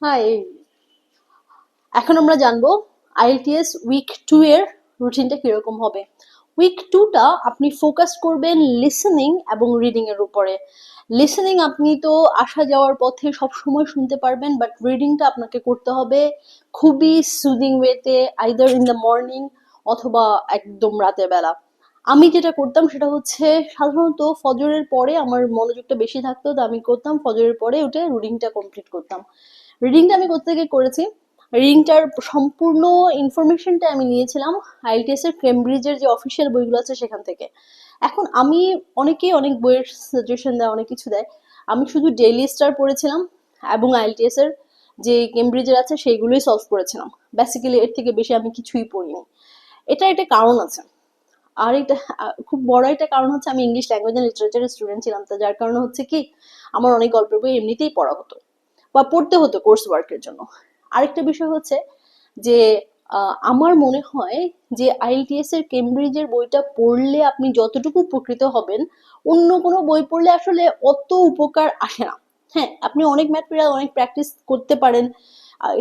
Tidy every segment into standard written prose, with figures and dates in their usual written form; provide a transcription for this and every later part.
High, এখন আমরা জানবো আইএলটিএস উইক 2 এর রুটিনটা কিরকম হবে। উইক 2টা আপনি ফোকাস করবেন লিসেনিং এবং রিডিং এর উপরে। লিসেনিং আপনি তো আসা যাওয়ার পথে সব সময় শুনতে পারবেন, বাট রিডিংটা আপনাকে করতে হবে খুবই সুদিং ওয়েতে, আইদার ইন দ্য মর্নিং অথবা একদম রাতের বেলা। আমি যেটা করতাম সেটা হচ্ছে সাধারণত ফজরের পরে আমার মনোযোগটা বেশি থাকতো, তো আমি করতাম ফজরের পরে উঠে রিডিংটা কমপ্লিট করতাম। রিডিংটা আমি কোথা থেকে করেছি, রিডিংটার সম্পূর্ণ ইনফরমেশনটা আমি নিয়েছিলাম আইএলটিএস এর কেমব্রিজের যে অফিসিয়াল বইগুলো আছে সেখান থেকে। এখন আমি, অনেকেই অনেক বইয়ের সাজেশন দেয়, অনেক কিছু দেয়, আমি শুধু ডেইলি স্টার পড়েছিলাম এবং আইএলটিএস এর যে কেমব্রিজের আছে সেইগুলোই সলভ করেছিলাম। বেসিক্যালি এর থেকে বেশি আমি কিছুই পড়িনি। এটা কারণ আছে। আর এটা খুব বড় একটা কারণ হচ্ছে আমি ইংলিশ ল্যাঙ্গুয়েজ এন্ড লিটারেচারের স্টুডেন্ট ছিলাম, তো যার কারণে হচ্ছে কি আমার অনেক গল্পের বই এমনিতেই পড়া হতো বা পড়তে হতো কোর্স ওয়ার্কের জন্য। আরেকটা বিষয় হচ্ছে যে আমার মনে হয় যে আইএলটিএস এর কেমব্রিজের বইটা পড়লে আপনি যতটুকু উপকৃত হবেন, অন্য কোনো বই পড়লে আসলে অত উপকার আসে না। হ্যাঁ, আপনি অনেক ম্যাটেরিয়াল অনেক প্র্যাকটিস করতে পারেন,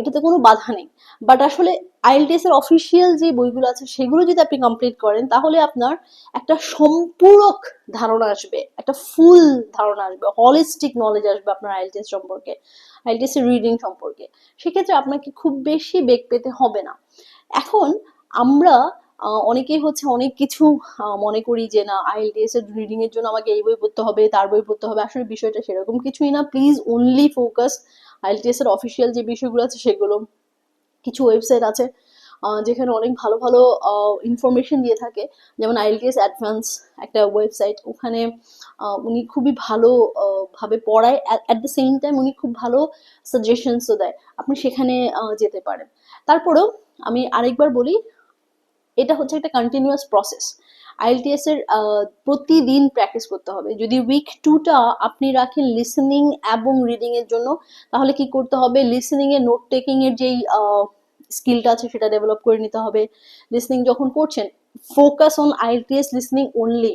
এটাতে কোনো বাধা নেই, বাট আসলে আইএলটিএস এর অফিসিয়াল যে বইগুলো আছে সেগুলো যদি আপনি কমপ্লিট করেন তাহলে আপনার একটা সম্পূরক ধারণা আসবে, একটা ফুল ধারণা আসবে, হলিস্টিক নলেজ আসবে আপনার আইএলটিএস সম্পর্কে, আইএলটিএস এর রিডিং সম্পর্কে। সেক্ষেত্রে আপনাকে খুব বেশি বেগ পেতে হবে না। এখন আমরা অনেকেই হচ্ছে অনেক কিছু মনে করি যে না আইএলটিএস এর রিডিং এর জন্য আমাকে এই বই পড়তে হবে তার বই পড়তে হবে, আসলে বিষয়টা সেরকম কিছুই না। প্লিজ অনলি ফোকাস আইএলটিএস এর অফিসিয়াল যে বিষয়গুলো আছে সেগুলো। কিছু ওয়েবসাইট আছে যেখানে অনেক ভালো ভালো ইনফরমেশন দিয়ে থাকে, যেমন আইএলটিএস অ্যাডভান্স একটা ওয়েবসাইট, ওখানে উনি খুবই ভালো ভাবে পড়ায়, অ্যাট দ্য সেম টাইম উনি খুব ভালো সাজেশনসও দেয়, আপনি সেখানে যেতে পারেন। তারপরেও আমি আরেকবার বলি, এটা হচ্ছে একটা কন্টিনিউয়াস প্রসেস। আইএলটিএস এর প্রতিদিন প্র্যাকটিস করতে হবে। যদি উইক 2টা আপনি রাখেন লিসেনিং এবং রিডিং এর জন্য, তাহলে কি করতে হবে, লিসেনিং এর নোট টেকিং এর যেই স্কিলটা আছে সেটা ডেভেলপ করে নিতে হবে। লিসেনিং যখন করছেন, focus on IELTS listening only.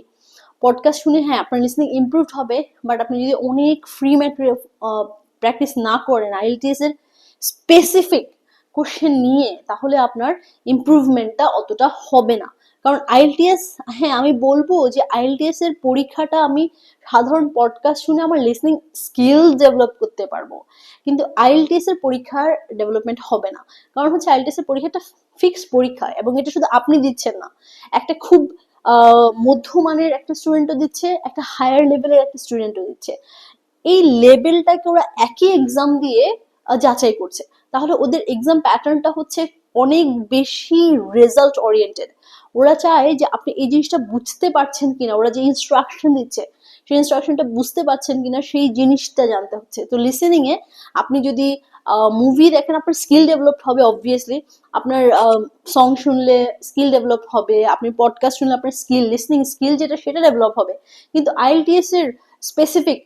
Podcast শুনে হ্যাঁ আপনার লিসেনিং ইমপ্রুভ হবে, বাট আপনি যদি অনেক ফ্রি ম্যাটেরিয়াল প্র্যাকটিস না করেন আইএলটিএস এর স্পেসিফিক কোশ্চেন নিয়ে, তাহলে আপনার ইমপ্রুভমেন্টটা অতটা হবে না। কারণ আইএলটিএস, হ্যাঁ আমি বলবো যে আইএলটিএস এর পরীক্ষাটা আমি সাধারণ পডকাস্ট শুনে আমার লিসনিং স্কিল ডেভেলপ করতে পারবো, কিন্তু আইএলটিএস এর পরীক্ষার ডেভেলপমেন্ট হবে না। কারণ হচ্ছে আইএলটিএস এর পরীক্ষাটা ফিক্সড পরীক্ষা, এবং এটা শুধু আপনি দিচ্ছেন না, একটা খুব মধ্যমানের একটা স্টুডেন্টও দিচ্ছে, একটা হায়ার লেভেলের একটা স্টুডেন্টও দিচ্ছে। এই লেভেলটাকে ওরা একই এক্সাম দিয়ে যাচাই করছে। তাহলে ওদের এক্সাম প্যাটার্নটা হচ্ছে অনেক বেশি রেজাল্ট ওরিয়েন্টেড। ওরা চায় যে আপনি এই জিনিসটা বুঝতে পারছেন কিনা, ওরা যে ইনস্ট্রাকশন দিচ্ছে সেই ইনস্ট্রাকশনটা বুঝতে পারছেন কিনা সেই জিনিসটা জানতে হচ্ছে। তো লিসেনিং এ আপনি যদি মুভি দেখেন আপনার স্কিল ডেভেলপ হবে অবভিয়াসলি, আপনার সং শুনলে স্কিল ডেভেলপ হবে, আপনি পডকাস্ট শুনলে আপনার স্কিল, লিসনিং স্কিল যেটা সেটা ডেভেলপ হবে, কিন্তু আইএলটিএস এর স্পেসিফিক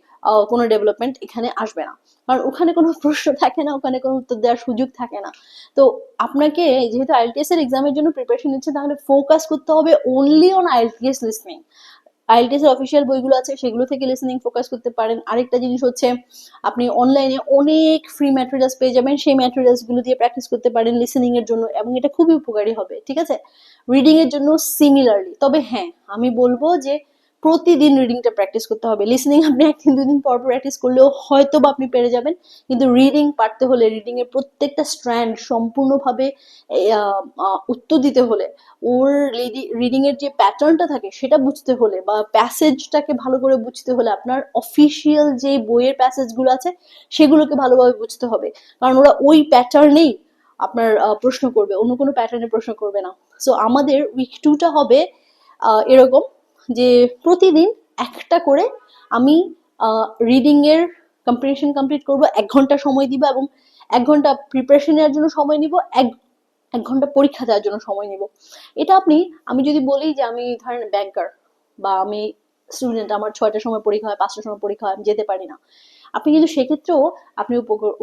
কোনো ডেভেলপমেন্ট এখানে আসবে না, কারণ ওখানে কোনো প্রশ্ন থাকে না, ওখানে কোনো উত্তর দেওয়ার সুযোগ থাকে না। তো আপনাকে যেহেতু আইএলটিএস এর এক্সামের জন্য প্রিপারেশন নিচ্ছে, তাহলে ফোকাস করতে হবে only on IELTS listening. IELTS এর অফিসিয়াল বইগুলো আছে সেগুলো থেকে লিসেনিং ফোকাস করতে পারেন। আরেকটা জিনিস হচ্ছে আপনি অনলাইনে অনেক ফ্রি ম্যাটেরিয়ালস পেয়ে যাবেন, সেই ম্যাটেরিয়ালস গুলো দিয়ে প্র্যাকটিস করতে পারেন লিসেনিং এর জন্য, এবং এটা খুবই উপকারী হবে। ঠিক আছে, রিডিং এর জন্য সিমিলারলি, তবে হ্যাঁ আমি বলবো যে প্রতিদিন রিডিংটা প্র্যাকটিস করতে হবে। লিসেনিং আপনি একদিন দুদিন পর প্র্যাকটিস করলেও হয়তো বা আপনি পেরে যাবেন, কিন্তু রিডিং পারতে হলে, রিডিং এর প্রত্যেকটা স্ট্র্যান্ড সম্পূর্ণভাবে উত্তর দিতে হলে, ওর রিডিং এর যে প্যাটার্নটা থাকে সেটা বুঝতে হলে, বা প্যাসেজটাকে ভালো করে বুঝতে হলে আপনার অফিসিয়াল যে বইয়ের প্যাসেজ গুলো আছে সেগুলোকে ভালোভাবে বুঝতে হবে, কারণ ওরা ওই প্যাটার্নেই আপনার প্রশ্ন করবে, অন্য কোনো প্যাটার্নে প্রশ্ন করবে না। সো আমাদের উইক 2টা হবে এরকম যে প্রতিদিন একটা করে আমি রিডিং এর কম্প্রিহেনশন কমপ্লিট করব, 1 ঘন্টা সময় দিব, এবং 1 ঘন্টা প্রিপারেশন নেওয়ার জন্য সময় নিব, এক ঘন্টা পরীক্ষা দেওয়ার জন্য সময় নিব। এটা আপনি, আমি যদি বলি যে আমি ধরেন ব্যাংকার বা আমি স্টুডেন্ট, আমার 6টার সময় পরীক্ষা হয়, 5টার সময় পরীক্ষা হয়, আমি যেতে পারি না, আপনি কিন্তু সেক্ষেত্রেও আপনি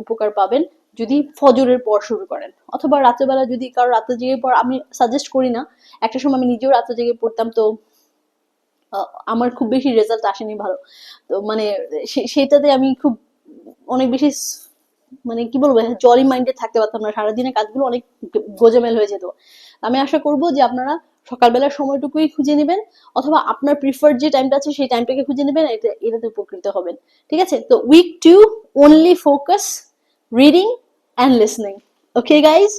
উপকার পাবেন যদি ফজরের পর শুরু করেন, অথবা রাতের বেলা যদি কারো রাতে জেগে পড়, আমি সাজেস্ট করি না। একটা সময় আমি নিজেও রাতে জেগে পড়তাম, তো আমার খুব বেশি রেজাল্ট আসেনি ভালো। তো মানে সেটাতে আমি খুব অনেক বেশি মানে কি বলবো, জলি মাইন্ডে থাকতে পারতাম না, সারাদিনের কাজগুলো অনেক গোজামেল হয়ে যেত। আমি আশা করব যে আপনারা সকালবেলার সময়টুকুই খুঁজে নেবেন, অথবা আপনার প্রিফার্ড যে টাইমটা আছে সেই টাইমটাকে খুঁজে নেবেন, এটাতে উপকৃত হবেন। ঠিক আছে, তো week 2 only focus reading and listening. Okay guys,